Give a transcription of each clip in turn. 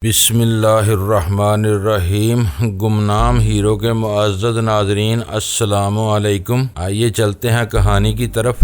بسم اللہ الرحمن الرحیم۔ گمنام ہیرو کے معزز ناظرین، السلام علیکم۔ آئیے چلتے ہیں کہانی کی طرف۔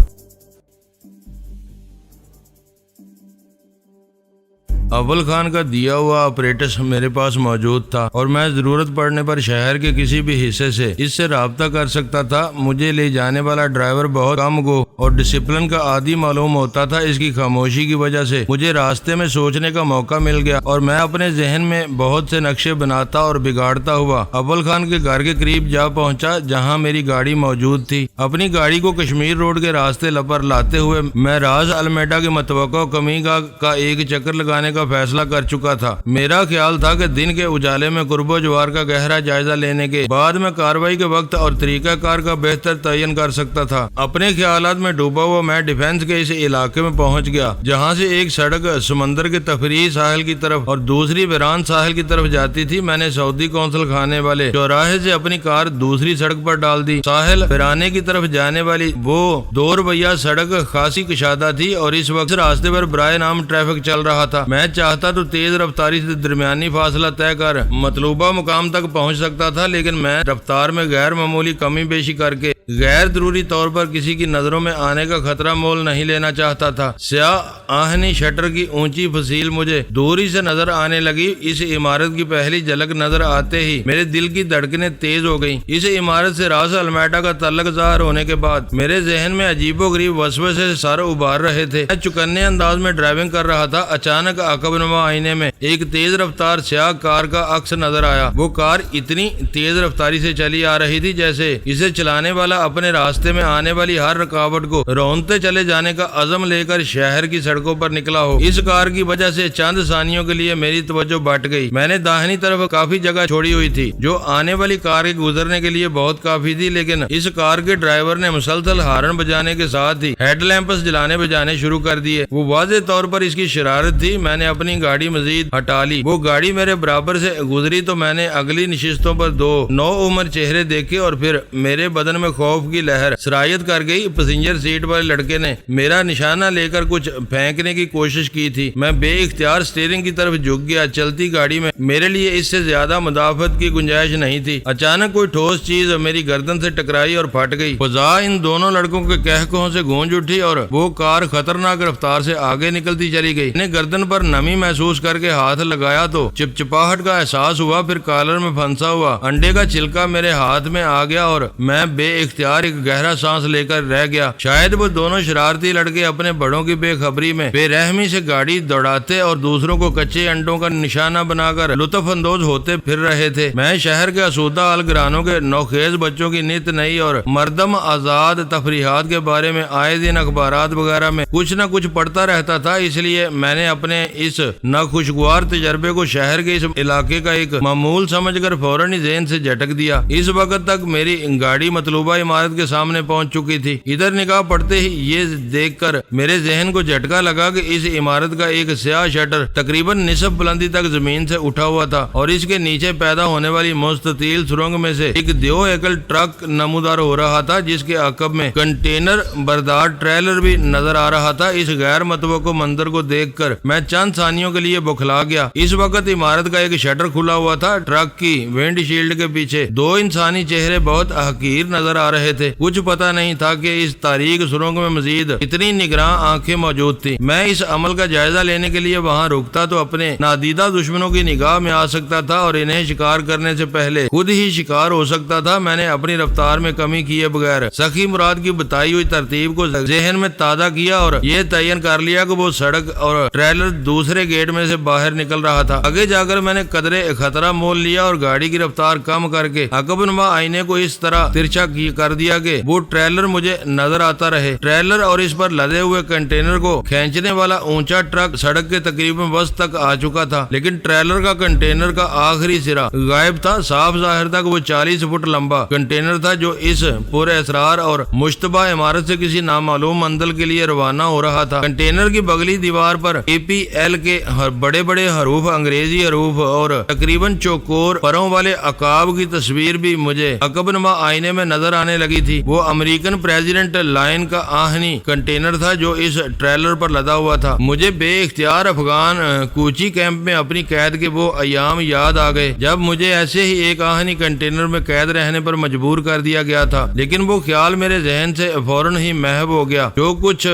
اول خان کا دیا ہوا آپریٹس میرے پاس موجود تھا اور میں ضرورت پڑنے پر شہر کے کسی بھی حصے سے اس سے رابطہ کر سکتا تھا۔ مجھے لے جانے والا ڈرائیور بہت کم گو اور ڈسپلن کا عادی معلوم ہوتا تھا۔ اس کی خاموشی کی وجہ سے مجھے راستے میں سوچنے کا موقع مل گیا اور میں اپنے ذہن میں بہت سے نقشے بناتا اور بگاڑتا ہوا اول خان کے گھر کے قریب جا پہنچا، جہاں میری گاڑی موجود تھی۔ اپنی گاڑی کو کشمیر روڈ کے راستے پر لاتے ہوئے میں راز المیڈا کے متوقع کمی کا ایک چکر لگانے کا فیصلہ کر چکا تھا۔ میرا خیال تھا کہ دن کے اجالے میں قرب و جوار کا گہرا جائزہ لینے کے بعد میں کارروائی کے وقت اور طریقہ کار کا بہتر تعین کر سکتا تھا۔ اپنے خیالات میں ڈوبا ہوا میں ڈیفنس کے اس علاقے میں پہنچ گیا، جہاں سے ایک سڑک سمندر کے تفریحی ساحل کی طرف اور دوسری ویران ساحل کی طرف جاتی تھی۔ میں نے سعودی قونصل خانے والے چوراہے سے اپنی کار دوسری سڑک پر ڈال دی۔ ساحل ویرانے کی طرف جانے والی وہ 2 ربیہ سڑک خاصی کشادہ تھی اور اس وقت راستے پر برائے نام ٹریفک چل رہا تھا۔ میں چاہتا تو تیز رفتاری سے درمیانی فاصلہ طے کر مطلوبہ مقام تک پہنچ سکتا تھا، لیکن میں رفتار میں غیر معمولی کمی بیشی کر کے غیر ضروری طور پر کسی کی نظروں میں آنے کا خطرہ مول نہیں لینا چاہتا تھا۔ سیاہ آہنی شٹر کی اونچی فصیل مجھے دوری سے نظر آنے لگی۔ اس عمارت کی پہلی جھلک نظر آتے ہی میرے دل کی دھڑکنیں تیز ہو گئیں۔ اس عمارت سے راز المیڈا کا تعلق ظاہر ہونے کے بعد میرے ذہن میں عجیب و غریب وسوسے سے سر ابھار رہے تھے۔ میں چکنے انداز میں ڈرائیونگ کر رہا تھا، اچانک عقب نما آئینے میں ایک تیز رفتار سیاہ کار کا عکس نظر آیا۔ وہ کار اتنی تیز رفتاری سے چلی آ رہی تھی جیسے اسے چلانے والا اپنے راستے میں آنے والی ہر رکاوٹ کو رونتے چلے جانے کا عزم لے کر شہر کی سڑکوں پر نکلا ہو۔ اس کار کی وجہ سے چند ثانیوں کے لیے میری توجہ بٹ گئی۔ میں نے داہنی طرف کافی جگہ چھوڑی ہوئی تھی جو آنے والی کار کے گزرنے کے لیے بہت کافی تھی، لیکن اس کار کے ڈرائیور نے مسلسل ہارن بجانے کے ساتھ ہی ہیڈ لیمپس جلانے بجانے شروع کر دیے۔ وہ واضح طور پر اس کی شرارت تھی۔ میں نے اپنی گاڑی مزید ہٹا لی۔ وہ گاڑی میرے برابر سے گزری تو میں نے اگلی نشستوں پر 2 نو عمر چہرے دیکھے اور پھر میرے بدن میں خوف کی لہر سرایت کر گئی۔ پیسنجر سیٹ والے لڑکے نے میرا نشانہ لے کر کچھ پھینکنے کی کوشش کی تھی۔ میں بے اختیار اسٹیئرنگ کی طرف جھک گیا۔ چلتی گاڑی میں میرے لیے اس سے زیادہ مدافعت کی گنجائش نہیں تھی۔ اچانک کوئی ٹھوس چیز میری گردن سے ٹکرائی اور پھٹ گئی۔ فضا ان دونوں لڑکوں کے کہکہوں سے گونج اٹھی اور وہ کار خطرناک رفتار سے آگے نکلتی چلی گئی۔ میں نے گردن پر نمی محسوس کر کے ہاتھ لگایا تو چپچپاہٹ کا احساس ہوا، پھر کالر میں پھنسا ہوا انڈے کا چھلکا میرے ہاتھ میں آ گیا اور میں بے اختیار ایک گہرا سانس لے کر رہ گیا۔ شاید وہ دونوں شرارتی لڑکے اپنے بڑوں کی بے خبری میں بے رحمی سے گاڑی دوڑاتے اور دوسروں کو کچے انڈوں کا نشانہ بنا کر لطف اندوز ہوتے پھر رہے تھے۔ میں شہر کے آسودہ الگرانوں کے نوخیز بچوں کی نت نئی اور مردم آزاد تفریحات کے بارے میں آئے دن اخبارات وغیرہ میں کچھ نہ کچھ پڑھتا رہتا تھا، اس لیے میں نے اپنے اس ناخوشگوار تجربے کو شہر کے اس علاقے کا ایک معمول سمجھ کر فوراً ہی ذہن سے جھٹک دیا۔ اس وقت تک میری گاڑی مطلوبہ عمارت کے سامنے پہنچ چکی تھی۔ ادھر نگاہ پڑتے ہی یہ دیکھ کر میرے ذہن کو جھٹکا لگا کہ اس عمارت کا ایک سیاہ شٹر تقریباً نصف بلندی تک زمین سے اٹھا ہوا تھا اور اس کے نیچے پیدا ہونے والی مستطیل سرنگ میں سے ایک دیو ایکل ٹرک نمودار ہو رہا تھا، جس کے عقب میں کنٹینر بردار ٹریلر بھی نظر آ رہا تھا۔ اس غیر متوقع منظر کو دیکھ کر میں چند ثانیوں کے لیے بوکھلا گیا۔ اس وقت عمارت کا ایک شٹر کھلا ہوا تھا۔ ٹرک کی ونڈ شیلڈ کے پیچھے 2 انسانی چہرے بہت حقیر نظر آ رہے تھے۔ کچھ پتہ نہیں تھا کہ اس تاریک سرنگ میں مزید اتنی نگراں آنکھیں موجود تھی۔ میں اس عمل کا جائزہ لینے کے لیے وہاں رکتا تو اپنے نادیدہ دشمنوں کی نگاہ میں آ سکتا تھا اور انہیں شکار کرنے سے پہلے خود ہی شکار ہو سکتا تھا۔ میں نے اپنی رفتار میں کمی کیے بغیر سخی مراد کی بتائی ہوئی ترتیب کو ذہن میں تازہ کیا اور یہ تعین کر لیا کہ وہ سڑک اور ٹریلر دوسرے گیٹ میں سے باہر نکل رہا تھا۔ آگے جا کر میں نے قدرے خطرہ مول لیا اور گاڑی کی رفتار کم کر کے عقب نما آئینے کو اس طرح ترچھا کر دیا کہ وہ ٹریلر مجھے نظر آتا رہے۔ ٹریلر اور اس پر لدے ہوئے کنٹینر کو کھینچنے والا اونچا ٹرک سڑک کے تقریباً وسط تک آ چکا تھا، لیکن ٹریلر کا کنٹینر کا آخری سرا غائب تھا۔ صاف ظاہر تھا کہ وہ 40 فٹ لمبا کنٹینر تھا جو اس پر اسرار اور مشتبہ عمارت سے کسی نامعلوم منزل کے لیے روانہ ہو رہا تھا۔ کنٹینر کی بغلی دیوار پر APL کے بڑے بڑے حروف، انگریزی حروف اور تقریباً چوکور پروں والے عقاب کی تصویر بھی مجھے عقب نما آئینے میں نظر آنے آنے لگی تھی۔ وہ امریکن پریزیڈنٹ لائن کا آہنی کنٹینر تھا جو اس ٹریلر پر لدا ہوا تھا۔ مجھے بے اختیار افغان کوچی کیمپ میں اپنی قید کے وہ ایام یاد آ گئے جب مجھے ایسے ہی ایک آہنی کنٹینر میں قید رہنے پر مجبور کر دیا گیا تھا، لیکن وہ خیال میرے ذہن سے فوراً ہی محو ہو گیا۔ جو کچھ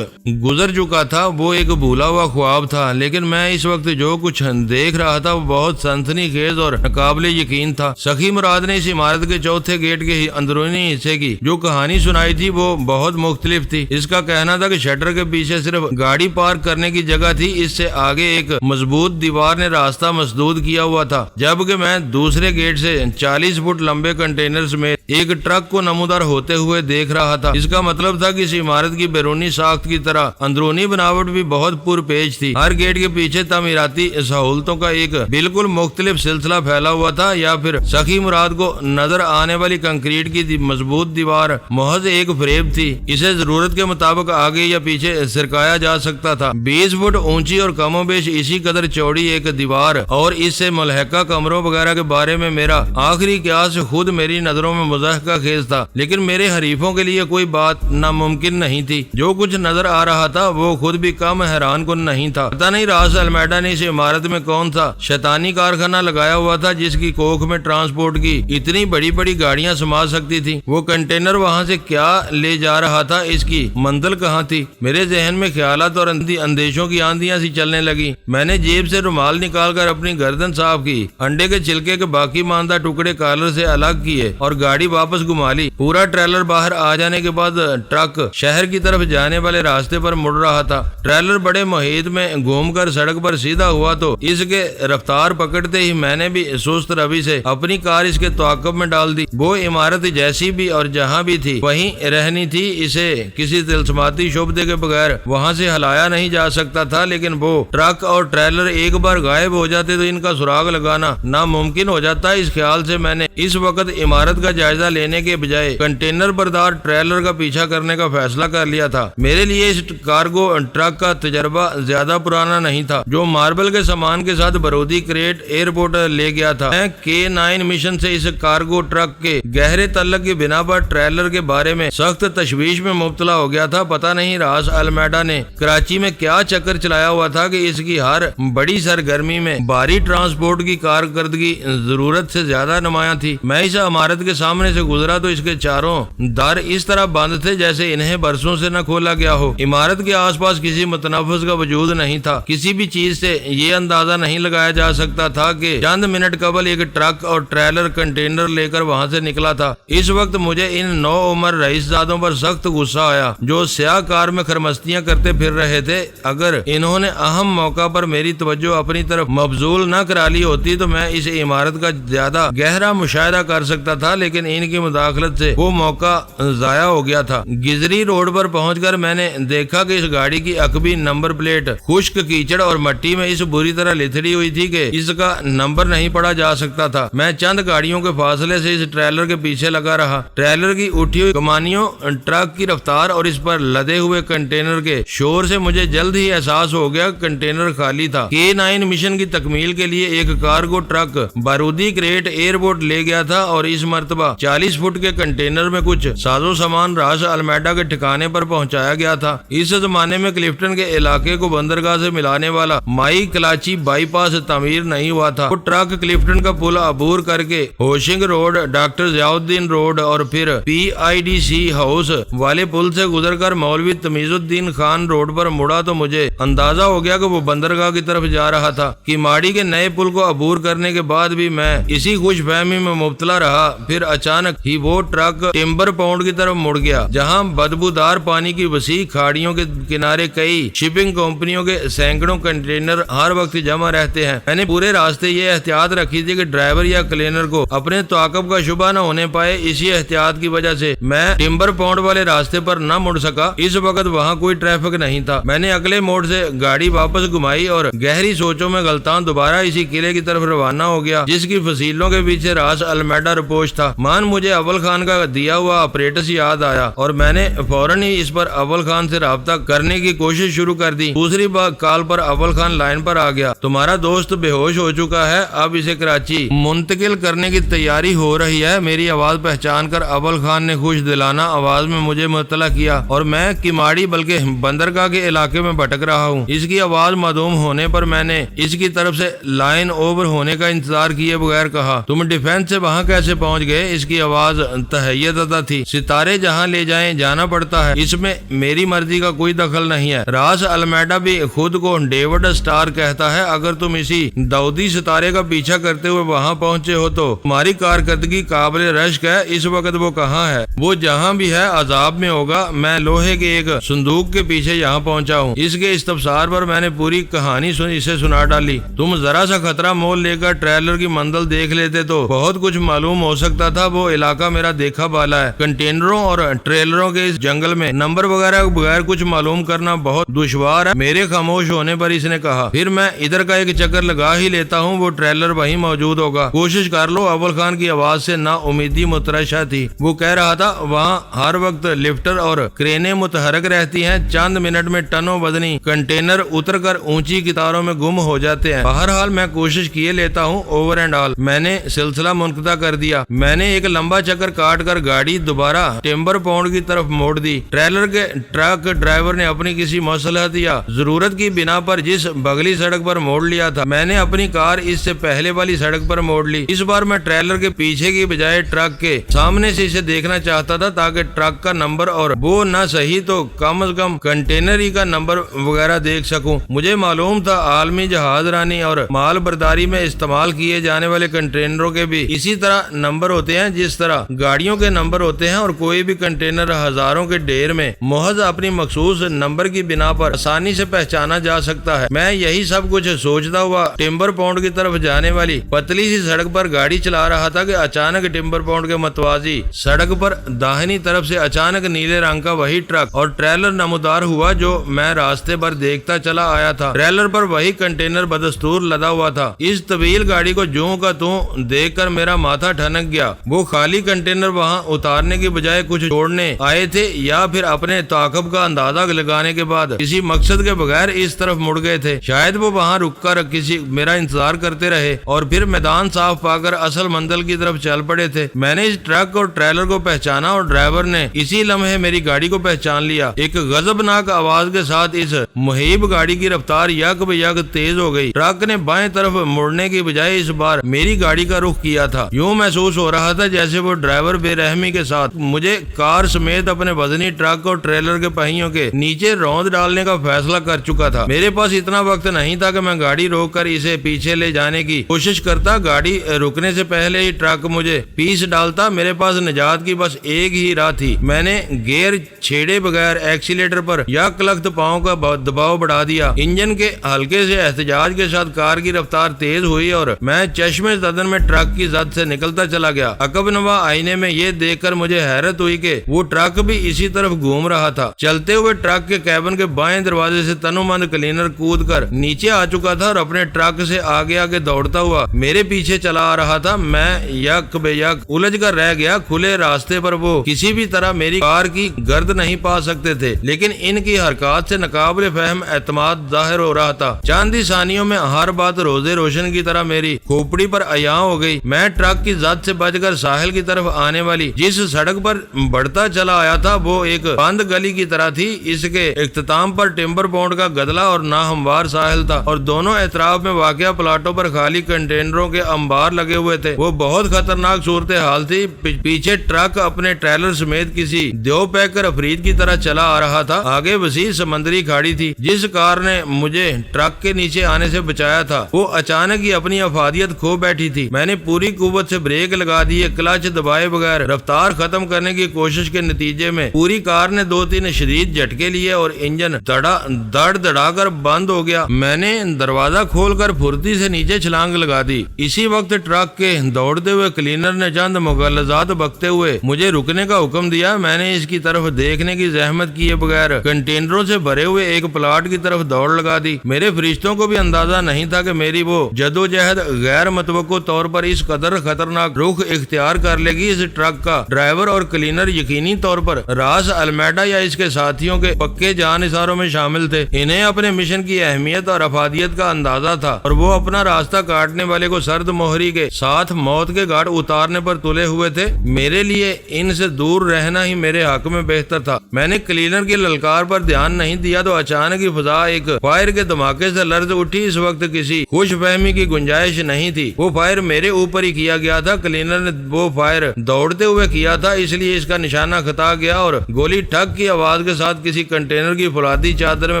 گزر چکا تھا وہ ایک بھولا ہوا خواب تھا، لیکن میں اس وقت جو کچھ دیکھ رہا تھا وہ بہت سنسنی خیز اور ناقابل یقین تھا۔ سخی مراد نے اس عمارت کے چوتھے گیٹ کے اندرونی حصے کی جو کہانی سنائی تھی وہ بہت مختلف تھی۔ اس کا کہنا تھا کہ شٹر کے پیچھے صرف گاڑی پارک کرنے کی جگہ تھی، اس سے آگے ایک مضبوط دیوار نے راستہ مسدود کیا ہوا تھا، جبکہ میں دوسرے گیٹ سے 40 فٹ لمبے کنٹینرز میں ایک ٹرک کو نمودار ہوتے ہوئے دیکھ رہا تھا۔ اس کا مطلب تھا کہ اس عمارت کی بیرونی ساخت کی طرح اندرونی بناوٹ بھی بہت پرپیچ تھی۔ ہر گیٹ کے پیچھے تعمیراتی سہولتوں کا ایک بالکل مختلف سلسلہ پھیلا ہوا تھا، یا پھر سخی مراد کو نظر آنے والی کنکریٹ کی مضبوط دیوار محض ایک فریب تھی۔ اسے ضرورت کے مطابق آگے یا پیچھے سرکایا جا سکتا تھا۔ 20 فٹ اونچی اور کم و بیش اسی قدر چوڑی ایک دیوار اور اس سے ملحقہ کمروں وغیرہ کے بارے میں میرا آخری قیاس خود میری نظروں میں مضحکہ خیز تھا، لیکن میرے حریفوں کے لیے کوئی بات ناممکن نہیں تھی۔ جو کچھ نظر آ رہا تھا وہ خود بھی کم حیران کن نہیں تھا۔ پتہ نہیں راس المیڈا نے اس عمارت میں کون سا شیطانی کارخانہ لگایا ہوا تھا جس کی کوکھ میں ٹرانسپورٹ کی اتنی بڑی بڑی گاڑیاں سما سکتی تھی۔ وہ کنٹینر وہاں سے کیا لے جا رہا تھا، اس کی منزل کہاں تھی؟ میرے ذہن میں خیالات اور اندیشوں کی آندیاں سی چلنے لگی۔ میں نے جیب سے رومال نکال کر اپنی گردن صاف کی، انڈے کے چھلکے کے باقی ماندہ ٹکڑے کالر سے الگ کیے اور گاڑی واپس گھما لی۔ پورا ٹریلر باہر آ جانے کے بعد ٹرک شہر کی طرف جانے والے راستے پر مڑ رہا تھا۔ ٹریلر بڑے محیط میں گھوم کر سڑک پر سیدھا ہوا تو اس کے رفتار پکڑتے ہی میں نے بھی سست روی سے اپنی کار اس کے تعاقب میں ڈال دی۔ وہ عمارت جیسی بھی اور جہاں بھی تھی وہیں رہنی تھی، اسے کسی تلسماتی شبدے کے بغیر وہاں سے ہلایا نہیں جا سکتا تھا، لیکن وہ ٹرک اور ٹریلر ایک بار غائب ہو جاتے تو ان کا سراغ لگانا ناممکن ہو جاتا۔ اس خیال سے میں نے اس وقت عمارت کا جائزہ لینے کے بجائے کنٹینر بردار ٹریلر کا پیچھا کرنے کا فیصلہ کر لیا تھا۔ میرے لیے اس کارگو ٹرک کا تجربہ زیادہ پرانا نہیں تھا جو ماربل کے سامان کے ساتھ برودی کریٹ ایئرپورٹ لے گیا تھا۔ میں K9 مشن سے اس کارگو ٹرک کے گہرے تعلق کی بنا پر ٹریلر کے بارے میں سخت تشویش میں مبتلا ہو گیا تھا۔ پتہ نہیں راس المیڈا نے کراچی میں کیا چکر چلایا ہوا تھا کہ اس کی ہر بڑی سرگرمی میں بھاری ٹرانسپورٹ کی کارکردگی ضرورت سے زیادہ نمایاں تھی۔ میں اس عمارت کے سامنے سے گزرا تو اس کے چاروں در اس طرح بند تھے جیسے انہیں برسوں سے نہ کھولا گیا ہو۔ عمارت کے آس پاس کسی متنفس کا وجود نہیں تھا۔ کسی بھی چیز سے یہ اندازہ نہیں لگایا جا سکتا تھا کہ چند منٹ قبل ایک ٹرک اور ٹریلر کنٹینر لے کر وہاں سے نکلا تھا۔ اس وقت مجھے ان نو عمر رئیس زادوں پر سخت غصہ آیا جو سیاہ کار میں خرمستیاں کرتے پھر رہے تھے۔ اگر انہوں نے اہم موقع پر میری توجہ اپنی طرف مبذول نہ کرا لی ہوتی تو میں اس عمارت کا زیادہ گہرا مشاہدہ کر سکتا تھا، لیکن ان کی مداخلت سے وہ موقع ضائع ہو گیا تھا۔ گزری روڈ پر پہنچ کر میں نے دیکھا کہ اس گاڑی کی عقبی نمبر پلیٹ خشک کیچڑ اور مٹی میں اس بری طرح لتھڑی ہوئی تھی کہ اس کا نمبر نہیں پڑا جا سکتا تھا۔ میں چند گاڑیوں کے فاصلے سے اس ٹریلر کے پیچھے لگا رہا۔ ٹریلر کی اٹھی ہوئی کمانیوں، ٹرک کی رفتار اور اس پر لدے ہوئے کنٹینر کے شور سے مجھے جلد ہی احساس ہو گیا کنٹینر خالی تھا۔ K9 مشن کی تکمیل کے لیے ایک کارگو ٹرک بارودی کریٹ ایئرپورٹ لے گیا تھا اور اس مرتبہ 40 فٹ کے کنٹینر میں کچھ سازو سامان راس المیڈا کے ٹھکانے پر پہنچایا گیا تھا۔ اس زمانے میں کلفٹن کے علاقے کو بندرگاہ سے ملانے والا مائی کلاچی بائی پاس تعمیر نہیں ہوا تھا۔ وہ ٹرک کلفٹن کا پل عبور کر کے ہوشنگ روڈ، ڈاکٹر ضیاء الدین روڈ اور پھر PIDC ہاؤس والے پل سے گزر کر مولوی تمیز الدین خان روڈ پر مڑا تو مجھے اندازہ ہو گیا کہ وہ بندرگاہ کی طرف جا رہا تھا۔ کیماڑی کے نئے پل کو عبور کرنے کے بعد بھی میں اسی خوش فہمی میں مبتلا رہا۔ پھر اچانک ہی وہ ٹرک ٹمبر پاؤنڈ کی طرف مڑ گیا جہاں بدبودار پانی کی وسیع کھاڑیوں کے کنارے کئی شپنگ کمپنیوں کے سینکڑوں کنٹینر ہر وقت جمع رہتے ہیں۔ میں نے پورے راستے یہ احتیاط رکھی تھی کہ ڈرائیور یا کلینر کو اپنے تعاقب کا شبہ نہ ہونے پائے۔ اسی احتیاط کی وجہ سے میں ٹمبر پاؤنڈ والے راستے پر نہ مڑ سکا۔ اس وقت وہاں کوئی ٹریفک نہیں تھا۔ میں نے اگلے موڑ سے گاڑی واپس گھمائی اور گہری سوچوں میں غلطان دوبارہ اسی قلعے کی طرف روانہ ہو گیا جس کی فصیلوں کے پیچھے راس المیڈا رپوش تھا۔ مان فوراً مجھے اول خان کا دیا ہوا آپریٹس یاد آیا اور میں نے فوراً ہی اس پر اول خان سے رابطہ کرنے کی کوشش شروع کر دی۔ دوسری بار کال پر اول خان لائن پر آ گیا۔ تمہارا دوست بے ہوش ہو چکا ہے، اب اسے کراچی منتقل کرنے کی تیاری ہو رہی ہے۔ میری آواز پہچان کر اول خان نے خوش دلانہ آواز میں مجھے مطلع کیا اور میں کماڑی بلکہ بندرگاہ کے علاقے میں بھٹک رہا ہوں۔ اس کی آواز معدوم ہونے پر میں نے اس کی طرف سے لائن اوور ہونے کا انتظار کیے بغیر کہا، تم ڈیفینس سے وہاں کیسے پہنچ گئے؟ اس کی آواز تحیت عطا تھی۔ ستارے جہاں لے جائیں جانا پڑتا ہے، اس میں میری مرضی کا کوئی دخل نہیں ہے۔ راس المیڈا بھی خود کو ڈیوڈ اسٹار کہتا ہے۔ اگر تم اسی داؤدی ستارے کا پیچھا کرتے ہوئے وہاں پہنچے ہو تو تمہاری کارکردگی قابل رشک ہے۔ اس وقت وہ کہاں ہے؟ وہ جہاں بھی ہے عذاب میں ہوگا۔ میں لوہے کے ایک صندوق کے پیچھے یہاں پہنچا ہوں۔ اس کے استفسار پر میں نے پوری کہانی اسے سنا ڈالی۔ تم ذرا سا خطرہ مول لے کر ٹریلر کی منزل دیکھ لیتے تو بہت کچھ معلوم ہو سکتا تھا۔ وہ علاقہ میرا دیکھا بالا ہے۔ کنٹینروں اور ٹریلروں کے اس جنگل میں نمبر وغیرہ بغیر کچھ معلوم کرنا بہت دشوار ہے۔ میرے خاموش ہونے پر اس نے کہا، پھر میں ادھر کا ایک چکر لگا ہی لیتا ہوں، وہ ٹریلر وہیں موجود ہوگا، کوشش کر لو۔ اول خان کی آواز سے نا امیدی مترشح تھی۔ وہ کہہ رہا تھا، وہاں ہر وقت لفٹر اور کرینیں متحرک رہتی ہیں، چند منٹ میں ٹنوں وزنی کنٹینر اتر کر اونچی قطاروں میں گم ہو جاتے ہیں۔ بہرحال میں کوشش کیے لیتا ہوں۔ اوور اینڈ آل میں نے سلسلہ منقطع کر دیا۔ میں نے ایک لمبا چکر کاٹ کر گاڑی دوبارہ ٹمبر پونڈ کی طرف موڑ دی۔ ٹریلر کے ٹرک ڈرائیور نے اپنی کسی مصلحت یا ضرورت کی بنا پر جس بغلی سڑک پر موڑ لیا تھا، میں نے اپنی کار اس سے پہلے والی سڑک پر موڑ لی۔ اس بار میں ٹریلر کے پیچھے کی بجائے ٹرک کے سامنے سے اسے دیکھنا چاہتا تھا تاکہ ٹرک کا نمبر اور وہ نہ صحیح تو کم از کم کنٹینر کا نمبر وغیرہ دیکھ سکوں۔ مجھے معلوم تھا عالمی جہاز رانی اور مال برداری میں استعمال کیے جانے والے کنٹینروں کے بھی اسی طرح نمبر ہوتے ہیں جس طرح گاڑیوں کے نمبر ہوتے ہیں، اور کوئی بھی کنٹینر ہزاروں کے ڈھیر میں محض اپنی مخصوص نمبر کی بنا پر آسانی سے پہچانا جا سکتا ہے۔ میں یہی سب کچھ سوچتا ہوا ٹمبر پونڈ کی طرف جانے والی پتلی سی سڑک پر گاڑی چلا رہا تھا کہ اچانک ٹمبر پونڈ کے متوازی سڑک پر داہنی طرف سے اچانک نیلے رنگ کا وہی ٹرک اور ٹریلر نمودار ہوا جو میں راستے پر دیکھتا چلا آیا تھا۔ ٹریلر پر وہی کنٹینر بدستور لدا ہوا تھا۔ اس طویل گاڑی کو جوں کا توں دیکھ کر میرا ماتھا ٹھنک گیا۔ وہ خالی کنٹینر وہاں اتارنے کی بجائے کچھ چھوڑنے آئے تھے یا پھر اپنے تعاقب کا اندازہ لگانے کے بعد کسی مقصد کے بغیر اس طرف مڑ گئے تھے۔ شاید وہ وہاں رک کر کسی میرا انتظار کرتے رہے اور پھر میدان صاف پا کر اصل منزل کی طرف چل پڑے تھے۔ میں نے اس ٹرک اور ٹریلر کو پہچانا اور ڈرائیور نے اسی لمحے میری گاڑی کو پہچان لیا۔ ایک غضبناک آواز کے ساتھ اس مہیب گاڑی کی رفتار یک بہ یک تیز ہو گئی۔ ٹرک نے بائیں طرف مڑنے کی بجائے اس بار میری گاڑی کا رخ کیا تھا۔ یوں محسوس ہو رہا تھا جیسے وہ ڈرائیور بے رحمی کے ساتھ مجھے کار سمیت اپنے وزنی ٹرک اور ٹریلر کے پہیوں کے نیچے روند ڈالنے کا فیصلہ کر چکا تھا۔ میرے پاس اتنا وقت نہیں تھا کہ میں گاڑی روک کر اسے پیچھے لے جانے کی کوشش کرتا۔ گاڑی رکنے سے پہلے ہی ٹرک مجھے پیس ڈالتا۔ میرے پاس نجات کی بس ایک ہی راہ تھی۔ میں نے گیئر چھیڑے بغیر ایکسیلیٹر پر یا کلکت پاؤں کا دباؤ بڑھا دیا۔ انجن کے ہلکے سے احتجاج کے ساتھ کار کی رفتار تیز ہوئی اور میں چشمے زدن میں ٹرک کی زد سے نکلتا چلا گیا۔ عقب نوا آئینے میں یہ دیکھ کر مجھے حیرت ہوئی کہ وہ ٹرک بھی اسی طرف گھوم رہا تھا۔ چلتے ہوئے ٹرک کے کیبن کے بائیں دروازے سے تنومند کلینر کود کر نیچے آ چکا تھا اور اپنے ٹرک سے آگے آگے دوڑتا ہوا میرے پیچھے چلا آ رہا تھا۔ میں یک بے یک الجھ کر رہ گیا۔ کھلے راستے پر وہ کسی بھی طرح میری کار کی گرد نہیں پا سکتے تھے، لیکن ان کی حرکات سے ناقابل فہم اعتماد ظاہر ہو رہا تھا۔ چند ہی ثانیوں میں ہر بات روزے روشن کی طرح میری کھوپڑی پر عیاں ہو گئی۔ میں ٹرک کی زد سے بچ کر ساحل کی طرف آنے والی جس سڑک پر بڑھتا چلا آیا تھا وہ ایک بند گلی کی طرح تھی۔ اس کے اختتام پر ٹمبر پونڈ کا گدلا اور ناہموار ساحل تھا اور دونوں اطراف میں واقع پلاٹوں پر خالی کنٹینروں کے انبار لگے ہوئے تھے۔ وہ بہت خطرناک صورتحال تھی۔ پیچھے ٹرک اپنے ٹریلر سمیت کسی دیو پیکر افرید کی طرح چلا آ رہا تھا۔ آگے وسیع سمندری کھاڑی تھی۔ جس کار نے مجھے ٹرک کے نیچے آنے سے بچایا تھا وہ اچانک ہی اپنی افادیت کھو بیٹھی تھی۔ میں نے پوری قوت سے بریک لگا دیے، کلچ دبائے بغیر رفتار ختم کرنے کی کوشش کے نتیجے میں پوری کار نے 2-3 شدید جھٹکے لیے اور انجن دڑا کر بند ہو گیا۔ میں نے دروازہ کھول کر پھرتی سے نیچے چھلانگ لگا دی۔ اسی وقت ٹرک کے دوڑتے ہوئے کلینر نے چند مغلظات بکتے ہوئے مجھے رکنے کا حکم دیا۔ میں نے اس کی طرف دیکھنے کی زحمت کیے بغیر کنٹینروں سے بھرے ہوئے ایک پلاٹ کی طرف دوڑ لگا دی۔ میرے فرشتوں کو بھی اندازہ نہیں تھا کہ میری وہ جدوجہد غیر متوقع طور پر اس قدر خطرناک رخ اختیار اختیار کر لے گی، اس ٹرک کا ڈرائیور اور کلینر یقینی طور پر راس المیڈا یا اس کے ساتھیوں کے پکے جان نثاروں میں شامل تھے۔ انہیں اپنے مشن کی اہمیت اور افادیت کا اندازہ تھا اور وہ اپنا راستہ کاٹنے والے کو سرد مہری کے ساتھ موت کے گھاٹ اتارنے پر تلے ہوئے تھے۔ میرے لیے ان سے دور رہنا ہی میرے حق میں بہتر تھا۔ میں نے کلینر کی للکار پر دھیان نہیں دیا تو اچانک ہی فضا ایک فائر کے دھماکے سے لرز اٹھی۔ اس وقت کسی خوش فہمی کی گنجائش نہیں تھی، وہ فائر میرے اوپر ہی کیا گیا تھا۔ کلینر نے وہ فائر دوڑتے ہوئے کیا تھا، اس لیے اس کا نشانہ خطا گیا اور گولی ٹھک کی آواز کے ساتھ کسی کنٹینر کی فولادی چادر میں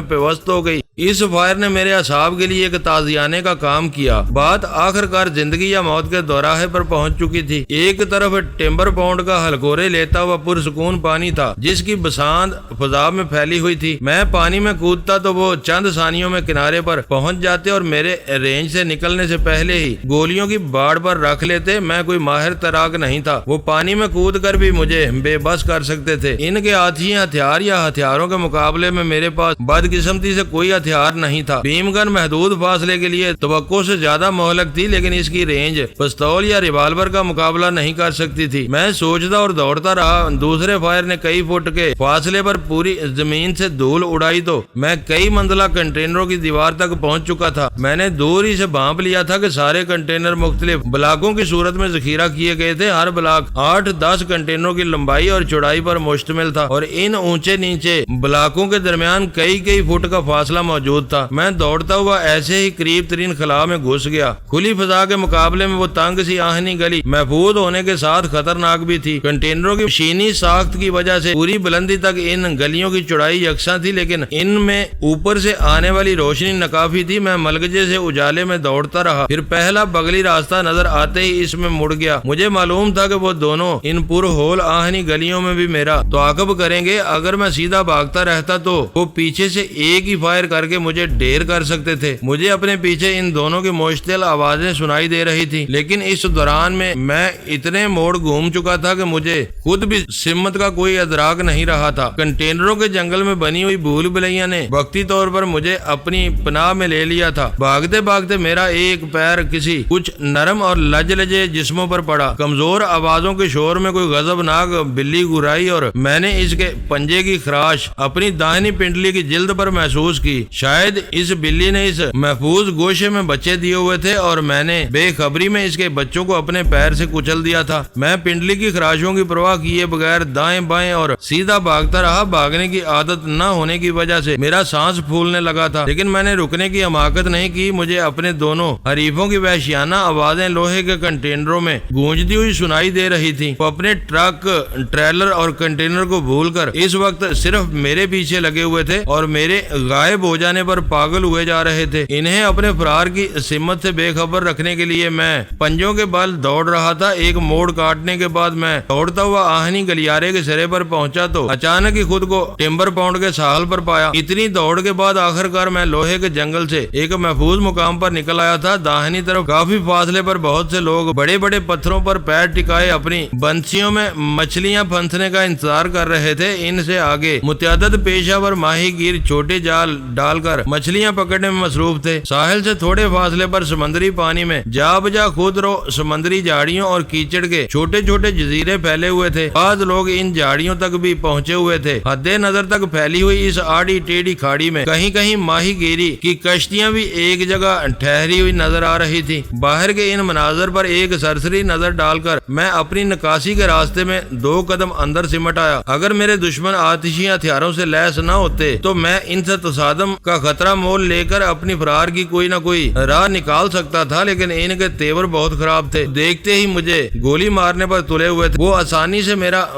پیوست ہو گئی۔ اس فائر نے میرے اعصاب کے لیے ایک تازیانے کا کام کیا۔ بات آخر کار زندگی یا موت کے دوراہے پر پہنچ چکی تھی۔ ایک طرف ٹمبر پونڈ کا ہلکورے لیتا ہوا پرسکون پانی تھا جس کی بساند فضا میں پھیلی ہوئی تھی۔ میں پانی میں کودتا تو وہ چند ثانیوں میں کنارے پر پہنچ جاتے اور میرے رینج سے نکلنے سے پہلے ہی گولیوں کی باڑ پر رکھ لیتے۔ میں کوئی ماہر تیراک نہیں تھا، وہ پانی میں کود کر بھی مجھے بے بس کر سکتے تھے۔ ان کے آتھی ہتھیار یا ہتھیاروں کے مقابلے میں میرے پاس بدقسمتی سے کوئی ہتھیار نہیں تھا۔ بیم گن محدود فاصلے کے لیے توقع سے زیادہ مہلک تھی، لیکن اس کی رینج پستول یا ریوالور کا مقابلہ نہیں کر سکتی تھی۔ میں سوچتا اور دوڑتا رہا۔ دوسرے فائر نے کئی فٹ کے فاصلے پر پوری زمین سے دھول اڑائی تو میں کئی منزلہ کنٹینروں کی دیوار تک پہنچ چکا تھا۔ میں نے دور ہی سے بھانپ لیا تھا کہ سارے کنٹینر مختلف بلاکوں کی صورت میں ذخیرہ کیے گئے تھے۔ ہر بلاک 8-10 کنٹینروں کی لمبائی اور چوڑائی پر مشتمل تھا اور ان اونچے نیچے بلاکوں کے درمیان کئی فٹ کا فاصلہ موجود تھا۔ میں دوڑتا ہوا ایسے ہی قریب ترین خلا میں گھس گیا۔ کھلی فضا کے مقابلے میں وہ تنگ سی آہنی گلی محفوظ ہونے کے ساتھ خطرناک بھی تھی۔ کنٹینروں کی مشینی ساخت کی وجہ سے پوری بلندی تک ان گلیوں کی چوڑائی یکساں تھی، لیکن ان میں اوپر سے آنے والی روشنی ناکافی تھی۔ میں ملگجے سے اجالے میں دوڑتا رہا، پھر پہلا بغلی راستہ نظر آتے ہی اس میں مڑ گیا۔ مجھے معلوم تھا کہ وہ دونوں ان پر ہول آہنی گلیوں میں بھی میرا تعاقب کریں گے۔ اگر میں سیدھا بھاگتا رہتا تو وہ پیچھے سے ایک ہی فائر کر کے مجھے ڈھیر کر سکتے تھے۔ مجھے اپنے پیچھے ان دونوں کی مشتعل آوازیں سنائی دے رہی تھی، لیکن اس دوران میں اتنے موڑ گھوم چکا تھا کہ مجھے خود بھی سمت کا کوئی ادراک نہیں رہا تھا۔ کنٹینروں کے جنگل میں بنی ہوئی بھول بھلیاں نے وقتی طور پر مجھے اپنی پناہ میں لے لیا تھا۔ بھاگتے بھاگتے میرا ایک پیر کسی کچھ نرم اور لجے جسموں پر پڑا۔ کمزور آوازوں کے شور میں کوئی غضبناک بلی گرائی اور میں نے اس کے پنجے کی خراش اپنی داہنی پنڈلی کی جلد پر محسوس کی۔ شاید اس بلی نے اس محفوظ گوشے میں بچے دیے ہوئے تھے اور میں نے بے خبری میں اس کے بچوں کو اپنے پیر سے کچل دیا تھا۔ میں پنڈلی کی خراشوں کی پرواہ کیے بغیر دائیں بائیں اور سیدھا بھاگتا رہا۔ بھاگنے کی عادت نہ ہونے کی وجہ سے میرا سانس پھولنے لگا تھا، لیکن میں نے رکنے کی حماقت نہیں کی۔ مجھے اپنے دونوں حریفوں کی وحشیانہ آوازیں لوہے کے کنٹینروں میں گونجتی ہوئی سنائی دے رہی تھی۔ وہ اپنے ٹرک، ٹریلر اور کنٹینر کو بھول کر اس وقت صرف میرے پیچھے لگے ہوئے تھے اور میرے غائب ہو جانے پر پاگل ہوئے جا رہے تھے۔ انہیں اپنے فرار کی سمت سے بے خبر رکھنے کے لیے میں پنجوں کے بل دوڑ رہا تھا۔ ایک موڑ کاٹنے کے بعد میں دوڑتا ہوا آہنی گلیارے کے سرے پر پہنچا تو اچانک ہی خود کو ٹمبر پونڈ کے ساحل پر پایا۔ اتنی دوڑ کے بعد آخر کار میں لوہے کے جنگل سے ایک محفوظ مقام پر نکل آیا تھا۔ داہنی طرف کافی فاصلے پر بہت سے لوگ بڑے بڑے پتھروں پر پیر ٹکائے اپنی بنسیوں میں مچھلیاں پھنسنے کا انتظار کر رہے تھے۔ ان سے آگے متعدد پیشہ ور ماہی گیر چھوٹے جال ڈال کر مچھلیاں پکڑنے میں مصروف تھے۔ ساحل سے تھوڑے فاصلے پر سمندری پانی میں جا بجا خود رو سمندری جھاڑیوں اور کیچڑ کے چھوٹے چھوٹے جزیرے پھیلے ہوئے تھے۔ بعض لوگ ان جھاڑیوں تک بھی پہنچے ہوئے تھے۔ حد نظر تک پھیلی ہوئی اس آڑی ٹیڑھی کھاڑی میں کہیں کہیں ماہی گیری کی کشتیاں بھی ایک جگہ ٹھہری ہوئی نظر آ رہی تھی۔ باہر کے ان مناظر پر ایک سرسری نظر ڈال کر میں اپنی نکاسی کے راستے میں 2 قدم اندر سمٹ آیا۔ اگر میرے دشمن آتشی ہتھیاروں سے لیس نہ ہوتے تو میں ان سے تصادم کا خطرہ مول لے کر اپنی فرار کی کوئی نہ کوئی راہ نکال سکتا تھا، لیکن ان کے تیور بہت خراب تھے۔ دیکھتے ہی مجھے گولی مارنے پر تلے ہوئے تھے۔ وہ آسانی سے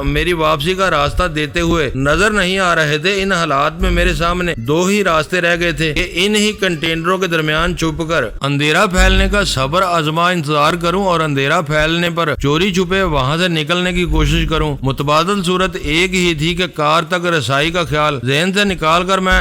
میری واپسی کا راستہ دیتے ہوئے نظر نہیں آ رہے تھے۔ ان حالات میں میرے سامنے 2 ہی راستے رہ گئے تھے کہ ان ہی کنٹینروں کے درمیان چھپ کر اندھیرا پھیلنے کا صبر آزما انتظار کروں اور اندھیرا پھیلنے پر چوری چھپے وہاں سے نکلنے کی کوشش کروں۔ متبادل صورت ایک ہی تھی کہ کار تک رسائی کا خیال ذہن سے نکال کر میں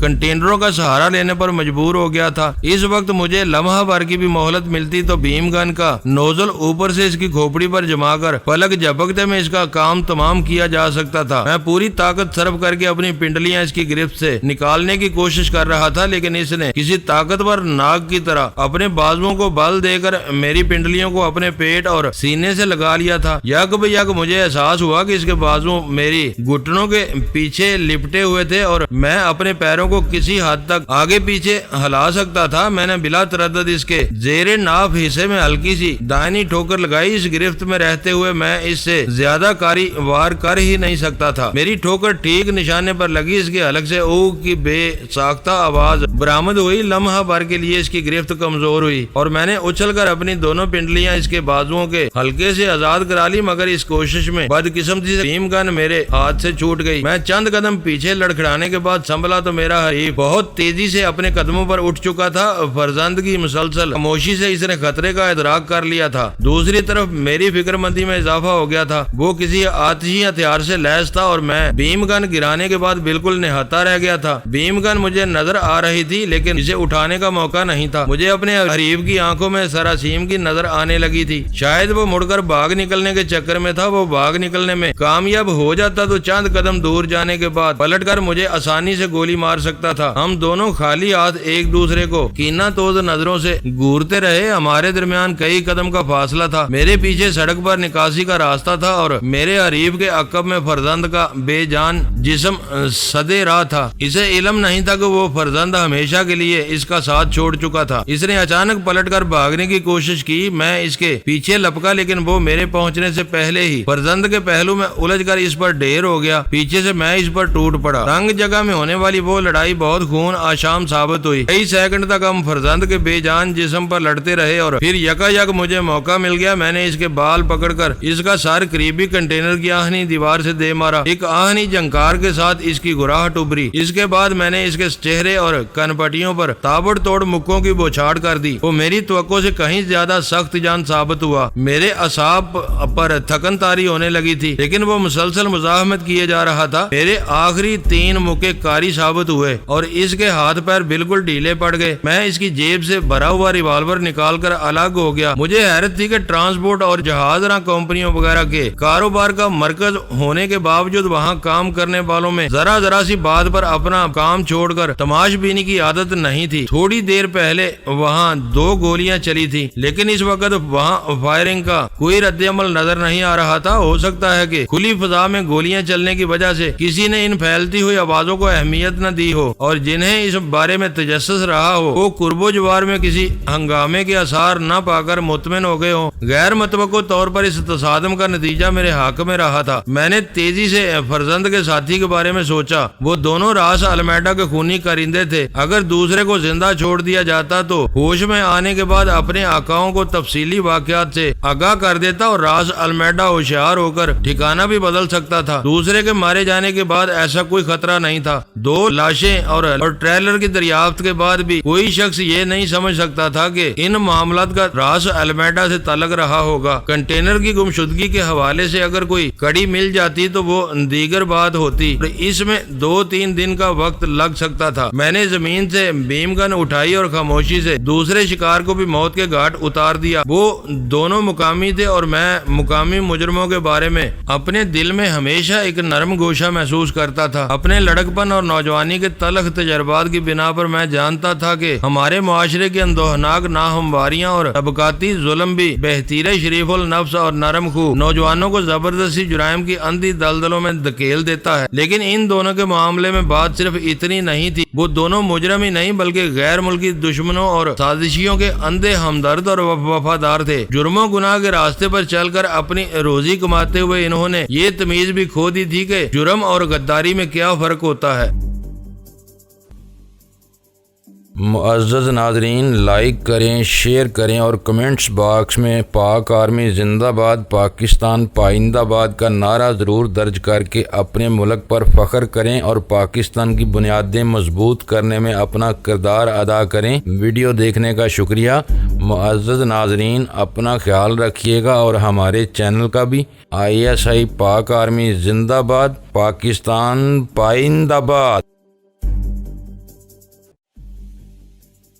کنٹینروں کا سہارا لینے پر مجبور ہو گیا تھا۔ اس وقت مجھے لمحہ بھر کی بھی مہلت ملتی تو بھیم گن کا نوزل اوپر سے اس کی کھوپڑی پر جما کر پلک جھپکتے میں اس کا کام تمام کیا جا سکتا تھا۔ میں پوری طاقت صرف کر کے اپنی پنڈلیاں اس کی گرفت سے نکالنے کی کوشش کر رہا تھا، لیکن اس نے کسی طاقتور ناگ کی طرح اپنے بازوؤں کو بل دے کر میری پنڈلیوں کو اپنے پیٹ اور سینے سے لگا لیا تھا۔ یک بہ یک مجھے احساس ہوا کہ اس کے بازو میری گھٹنوں کے پیچھے لپٹے ہوئے تھے اور میں اپنے پیروں کو کسی حد تک آگے پیچھے ہلا سکتا تھا۔ میں نے بلا تردد اس کے زیر ناف حصے میں ہلکی سی دائنی ٹھوکر لگائی۔ اس گرفت میں رہتے ہوئے میں اس سے زیادہ کاری وار کر ہی نہیں سکتا تھا۔ میری ٹھوکر ٹھیک نشانے پر لگی، اس کے حلق سے او کی بے ساختہ آواز برآمد ہوئی۔ لمحہ بھر کے لیے اس کی گرفت کمزور ہوئی اور میں نے اچھل کر اپنی دونوں پنڈلیاں اس کے بازوؤں کے حلقے سے آزاد کرا لی، مگر اس کوشش میں بدقسمتی سے بھیم گن میرے ہاتھ سے چھوٹ گئی۔ میں چند قدم پیچھے لڑکھڑانے کے بعد سنبھلا تو میرا حریف بہت تیزی سے اپنے قدموں پر اٹھ چکا تھا۔ فرزند کی مسلسل خاموشی سے اس نے خطرے کا ادراک کر لیا تھا۔ دوسری طرف میری فکر مندی میں اضافہ ہو گیا تھا۔ وہ کسی آتشی ہتھیار سے لیس تھا اور میں بھیم گن گرانے کے بعد بالکل نہاتا رہ گیا تھا۔ بھیم گن مجھے نظر آ رہی تھی لیکن اسے اٹھانے کا موقع نہیں تھا۔ مجھے اپنے حریف کی آنکھوں میں سراسیم کی نظر آنے لگی تھی۔ شاید وہ مڑ کر بھاگ نکلنے کے چکر میں تھا۔ وہ بھاگ نکلنے میں کامیاب ہو جاتا تو چند قدم دور جانے کے بعد پلٹ کر مجھے آسانی سے گولی مار سکتا تھا۔ ہم دونوں خالی ہاتھ ایک دوسرے کو کینہ توز نظروں سے گورتے رہے۔ ہمارے درمیان کئی قدم کا فاصلہ تھا۔ میرے پیچھے سڑک پر نکاسی کا راستہ تھا اور میرے حریف کے عقب میں فرزند کا بے جان جسم سدے راہ تھا۔ اسے علم نہیں تھا کہ وہ فرزند ہمیشہ کے لیے اس کا ساتھ چھوڑ چکا تھا۔ اس نے اچانک پلٹ کر بھاگنے کی کوشش کی۔ میں اس کے پیچھے لپکا لیکن وہ میرے پہنچنے سے پہلے ہی فرزند کے پہلو میں الجھ کر اس پر ڈھیر ہو گیا۔ پیچھے سے میں اس پر ٹوٹ پڑا۔ رنگ جگہ میں ہونے والی وہ لڑائی بہت خون آشام ثابت ہوئی۔ کئی سیکنڈ تک ہم فرزند کے بے جان جسم پر لڑتے رہے اور پھر یکا یک مجھے موقع مل گیا۔ میں نے اس کے بال پکڑ کر اس کا سر قریبی کنٹینر کی آہنی دیوار سے دے مارا۔ ایک آہنی جھنکار کے ساتھ اس کی گراہٹ ابری۔ اس کے بعد میں نے اس کے چہرے اور کن پٹیوں پر تابڑ توڑ مکوں کی بوچھاڑ کر دی۔ وہ میری توقع سے کہیں زیادہ سخت جان ثابت ہوا۔ میرے اعصاب پر تھکن طاری ہونے لگی تھی لیکن وہ مسلسل مزاحمت کیے جا رہا تھا۔ میرے آخری 3 مکے کاری ثابت ہوئے اور اس کے ہاتھ پیر بالکل ڈھیلے پڑ گئے۔ میں اس کی جیب سے بھرا ہوا ریوالور نکال کر الگ ہو گیا۔ مجھے حیرت تھی کہ ٹرانسپورٹ اور جہاز راں کمپنیوں وغیرہ کے کاروبار کا مرکز ہونے کے باوجود وہاں کام کرنے والوں میں ذرا سی بات پر اپنا کام چھوڑ کر تماش بینی کی عادت نہیں تھی۔ تھوڑی دیر پہلے وہاں 2 گولیاں چلی تھی لیکن اس وقت وہاں فائرنگ کا کوئی رد عمل نظر نہیں آ رہا تھا۔ ہو سکتا ہے کہ کھلی فضا میں گولیاں چلنے کی وجہ سے کسی نے ان پھیلتی ہوئی آوازوں کو اہمیت نہ دی ہو اور جنہیں اس بارے میں تجسس رہا ہو وہ قرب و جوار میں کسی ہنگامے کے آثار نہ پا کر مطمئن ہو گئے ہوں۔ غیر متوقع طور پر اس تصادم کا نتیجہ میرے حق میں رہا تھا۔ میں نے تیزی سے فرزند کے ساتھی کے بارے میں سوچا۔ وہ دونوں راس المیڈا کے خونی کارندے تھے۔ اگر دوسرے کو زندہ چھوڑ دیا جاتا تو ہوش میں آنے کے بعد اپنے آقاؤں کو تفصیلی واقعات سے آگاہ کر دیتا اور راس المیڈا ہوشیار ہو کر ٹھکانہ بھی بدل سکتا تھا۔ دوسرے کے مارے جانے کے بعد ایسا کوئی خطرہ نہیں تھا۔ 2 لاشیں اور ٹریلر کی دریافت کے بعد بھی کوئی شخص یہ نہیں سمجھ سکتا تھا کہ ان معاملات کا راس المیڈا سے تعلق رہا ہوگا۔ کنٹینر کی گمشدگی کے حوالے سے اگر کوئی کڑی مل جاتی تو وہ دیگر بات ہوتی اور اس میں 2-3 دن کا وقت لگ سکتا تھا۔ میں نے زمین سے بھیم گن اٹھائی اور خاموشی سے دوسرے شکار کو بھی موت کے گھاٹ اتار دیا۔ وہ دونوں مقامی تھے اور میں مقامی مجرموں کے بارے میں اپنے دل میں ہمیشہ ایک نرم گوشہ محسوس کرتا تھا۔ اپنے لڑکپن اور نوجوانی کے تلخ تجربات کی بنا پر میں جانتا تھا کہ ہمارے معاشرے کی اندوہناک ناہمواریاں اور طبقاتی ظلم بھی بہتیرے شریف النفس اور نرم خو نوجوانوں کو زبردستی جرائم کی اندھی دلدلوں میں دھکیل دیتا ہے۔ لیکن ان دونوں کے معاملے میں بات صرف اتنی نہیں تھی۔ وہ دونوں مجرم ہی نہیں بلکہ غیر ملکی دشمنوں اور سازشیوں کے اندھے ہمدرد اور وفادار تھے۔ جرم و گناہ کے راستے پر چل کر اپنی روزی کماتے ہوئے انہوں نے یہ تمیز بھی کھو دی تھی کہ جرم اور غداری میں کیا فرق ہوتا ہے۔ معزز ناظرین، لائک کریں، شیئر کریں اور کمنٹس باکس میں پاک آرمی زندہ باد، پاکستان پائندہ باد کا نعرہ ضرور درج کر کے اپنے ملک پر فخر کریں اور پاکستان کی بنیادیں مضبوط کرنے میں اپنا کردار ادا کریں۔ ویڈیو دیکھنے کا شکریہ۔ معزز ناظرین، اپنا خیال رکھیے گا اور ہمارے چینل کا بھی۔ ISI پاک آرمی زندہ باد، پاکستان پائندہ باد۔